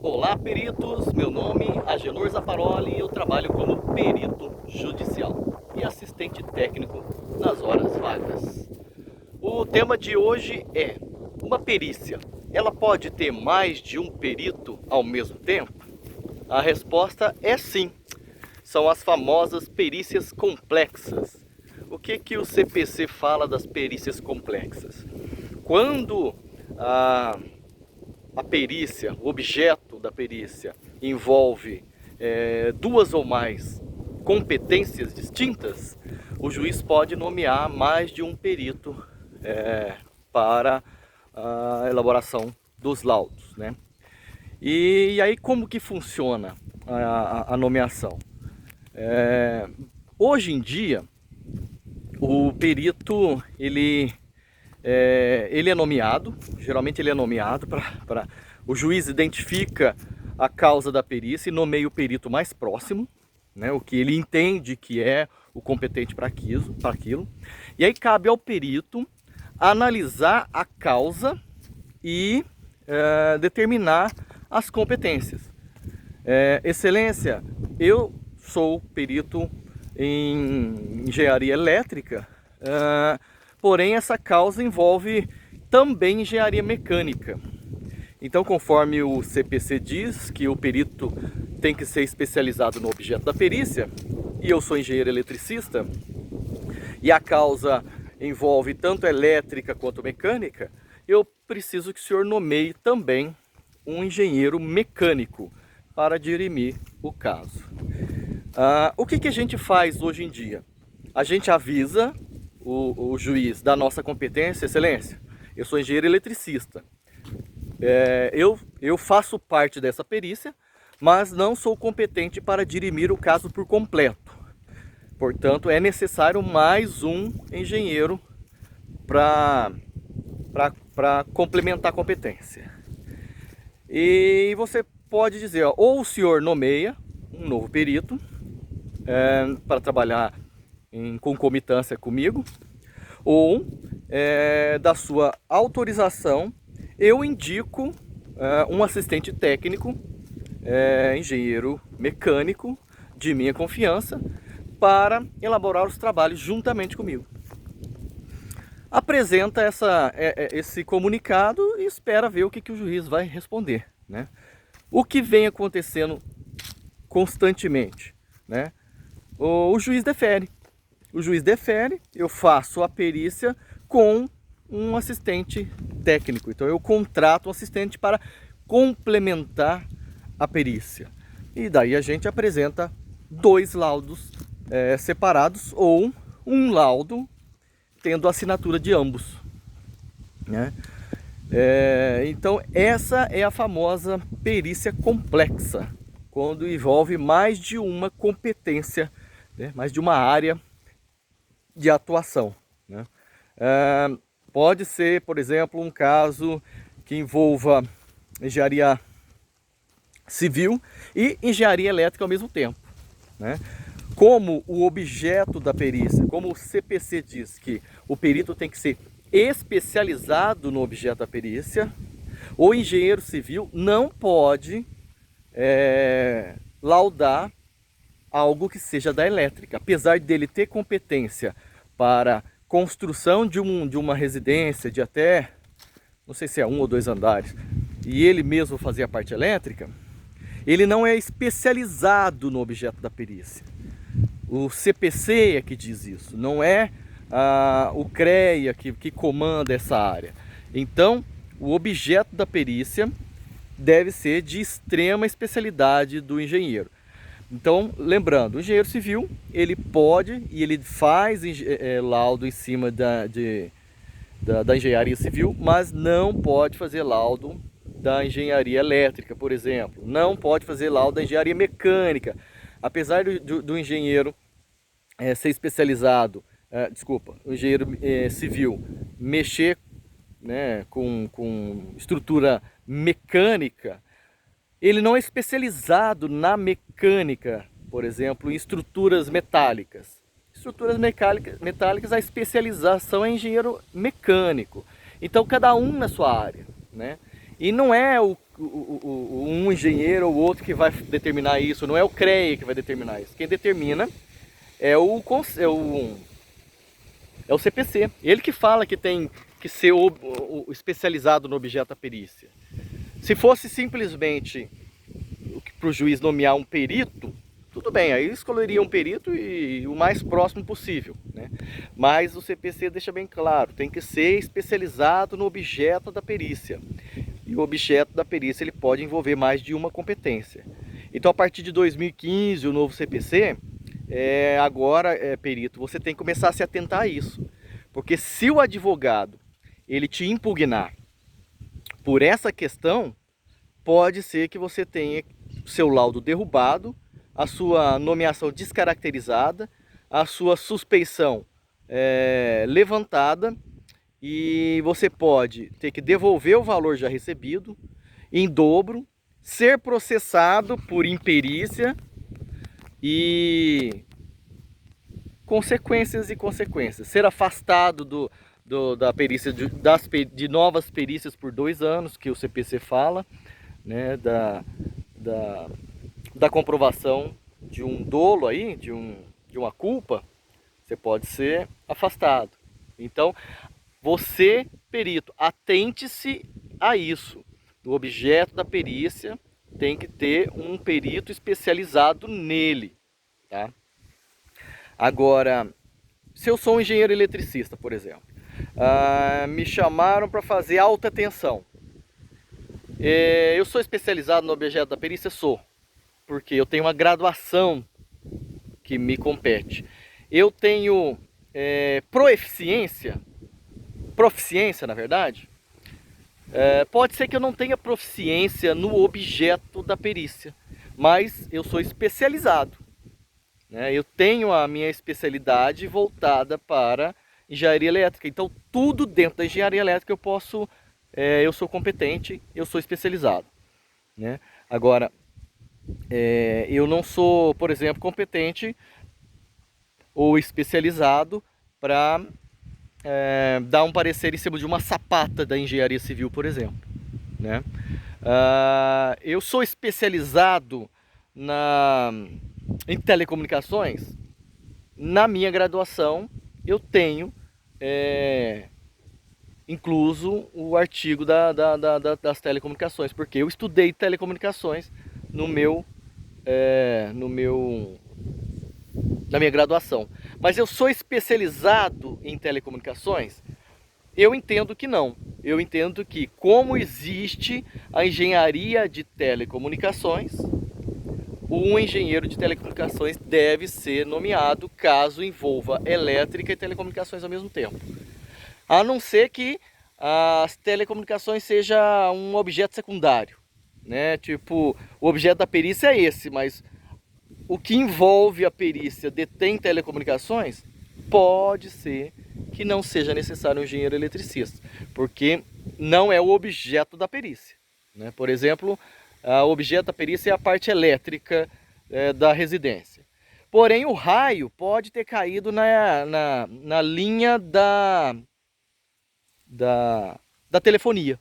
Olá, peritos! Meu nome é Agenor Zaparoli e eu trabalho como perito judicial e assistente técnico nas horas vagas. O tema de hoje é: uma perícia, ela pode ter mais de um perito ao mesmo tempo? A resposta é sim. São as famosas perícias complexas. O que o CPC fala das perícias complexas? Quando a perícia, o objeto da perícia, envolve duas ou mais competências distintas, o juiz pode nomear mais de um perito para a elaboração dos laudos, né? E aí como que funciona a nomeação? Hoje em dia, o perito ele é nomeado, geralmente ele é nomeado para o juiz identifica a causa da perícia e nomeia o perito mais próximo, né, o que ele entende que é o competente para aquilo. E aí cabe ao perito analisar a causa e determinar as competências. Excelência, eu sou perito em engenharia elétrica, porém essa causa envolve também engenharia mecânica. Então, conforme o CPC diz que o perito tem que ser especializado no objeto da perícia, e eu sou engenheiro eletricista, e a causa envolve tanto elétrica quanto mecânica, eu preciso que o senhor nomeie também um engenheiro mecânico para dirimir o caso. O que a gente faz hoje em dia? A gente avisa o juiz da nossa competência: excelência, eu sou engenheiro eletricista, eu faço parte dessa perícia, mas não sou competente para dirimir o caso por completo. Portanto, é necessário mais um engenheiro para complementar a competência. E você pode dizer, ó, ou o senhor nomeia um novo perito para trabalhar em concomitância comigo, ou da sua autorização eu indico um assistente técnico, engenheiro mecânico de minha confiança, para elaborar os trabalhos juntamente comigo. Apresenta esse comunicado e espera ver o que o juiz vai responder, né? O que vem acontecendo constantemente, né? O juiz defere. O juiz defere, eu faço a perícia com um assistente técnico. Então eu contrato um assistente para complementar a perícia. E daí a gente apresenta dois laudos separados ou um laudo tendo a assinatura de ambos, né? Então essa é a famosa perícia complexa, quando envolve mais de uma competência, né? Mais de uma área de atuação, né? Pode ser, por exemplo, um caso que envolva engenharia civil e engenharia elétrica ao mesmo tempo, né? Como o objeto da perícia, como o CPC diz que o perito tem que ser especializado no objeto da perícia, o engenheiro civil não pode laudar algo que seja da elétrica. Apesar dele ter competência para construção de uma residência de até, não sei se é 1 ou 2 andares, e ele mesmo fazer a parte elétrica, ele não é especializado no objeto da perícia. O CPC é que diz isso, não é o CREA que comanda essa área. Então, o objeto da perícia deve ser de extrema especialidade do engenheiro. Então, lembrando, o engenheiro civil, ele pode e ele faz laudo em cima da engenharia civil, mas não pode fazer laudo da engenharia elétrica, por exemplo. Não pode fazer laudo da engenharia mecânica. Apesar do engenheiro ser especializado, o engenheiro civil mexer, né, com estrutura mecânica, ele não é especializado na mecânica, por exemplo, em estruturas metálicas. Estruturas metálicas, a especialização é engenheiro mecânico. Então, cada um na sua área, né? E não é o um engenheiro ou outro que vai determinar isso, não é o CREA que vai determinar isso. Quem determina é o CPC. Ele que fala que tem que ser o especializado no objeto da perícia. Se fosse simplesmente para o juiz nomear um perito, tudo bem, aí escolheria um perito e o mais próximo possível, né? Mas o CPC deixa bem claro, tem que ser especializado no objeto da perícia. E o objeto da perícia ele pode envolver mais de uma competência. Então, a partir de 2015, o novo CPC, perito, você tem que começar a se atentar a isso. Porque se o advogado ele te impugnar por essa questão, pode ser que você tenha seu laudo derrubado, a sua nomeação descaracterizada, a sua suspeição levantada, e você pode ter que devolver o valor já recebido em dobro, ser processado por imperícia e consequências, ser afastado da perícia de novas perícias por 2 anos, que o CPC fala, né, da comprovação de um dolo aí, de uma culpa, você pode ser afastado. Então, você, perito, atente-se a isso. O objeto da perícia tem que ter um perito especializado nele, tá? Agora, se eu sou um engenheiro eletricista, por exemplo, me chamaram para fazer alta tensão. Eu sou especializado no objeto da perícia? Sou, porque eu tenho uma graduação que me compete. Eu tenho proficiência, na verdade. Pode ser que eu não tenha proficiência no objeto da perícia, mas eu sou especializado, né? Eu tenho a minha especialidade voltada para engenharia elétrica. Então, tudo dentro da engenharia elétrica eu sou competente, eu sou especializado, né? Agora, eu não sou, por exemplo, competente ou especializado para dar um parecer em cima de uma sapata da engenharia civil, por exemplo, né? Eu sou especializado em telecomunicações. Na minha graduação eu tenho incluso o artigo das telecomunicações, porque eu estudei telecomunicações na minha graduação. Mas eu sou especializado em telecomunicações? Eu entendo que não. Eu entendo que, como existe a engenharia de telecomunicações, um engenheiro de telecomunicações deve ser nomeado caso envolva elétrica e telecomunicações ao mesmo tempo. A não ser que as telecomunicações seja um objeto secundário, né? Tipo, o objeto da perícia é esse, mas o que envolve a perícia detém telecomunicações, pode ser que não seja necessário um engenheiro eletricista, porque não é o objeto da perícia, né? Por exemplo, o objeto da perícia é a parte elétrica da residência. Porém, o raio pode ter caído na linha da telefonia.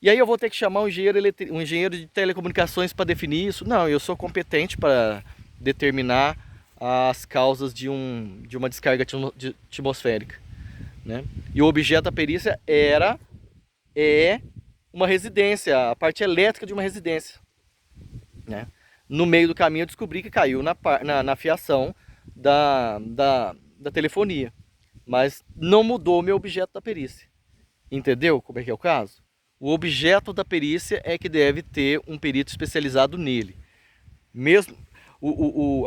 E aí eu vou ter que chamar um engenheiro de telecomunicações para definir isso? Não, eu sou competente para determinar as causas de uma descarga atmosférica, né? E o objeto da perícia é uma residência, a parte elétrica de uma residência, né? No meio do caminho eu descobri que caiu na fiação da telefonia, mas não mudou o meu objeto da perícia. Entendeu como é que é o caso? O objeto da perícia é que deve ter um perito especializado nele. Mesmo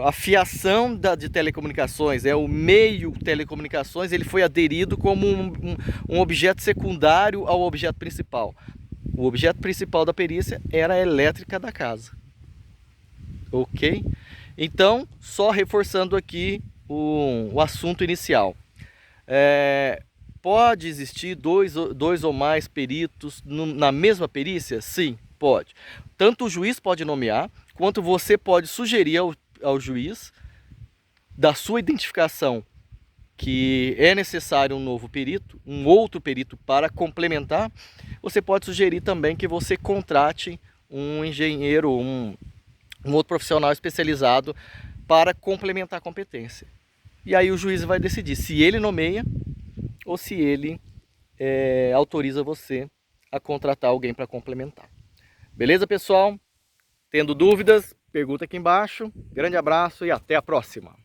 a fiação de telecomunicações, o meio telecomunicações, ele foi aderido como um objeto secundário ao objeto principal. O objeto principal da perícia era a elétrica da casa. Ok? Então, só reforçando aqui o assunto inicial. Pode existir dois ou mais peritos na mesma perícia? Sim, pode. Tanto o juiz pode nomear, quanto você pode sugerir ao juiz da sua identificação que é necessário um novo perito, um outro perito para complementar, você pode sugerir também que você contrate um engenheiro, um outro profissional especializado para complementar a competência. E aí o juiz vai decidir se ele nomeia ou se ele autoriza você a contratar alguém para complementar. Beleza, pessoal? Tendo dúvidas, pergunta aqui embaixo. Grande abraço e até a próxima!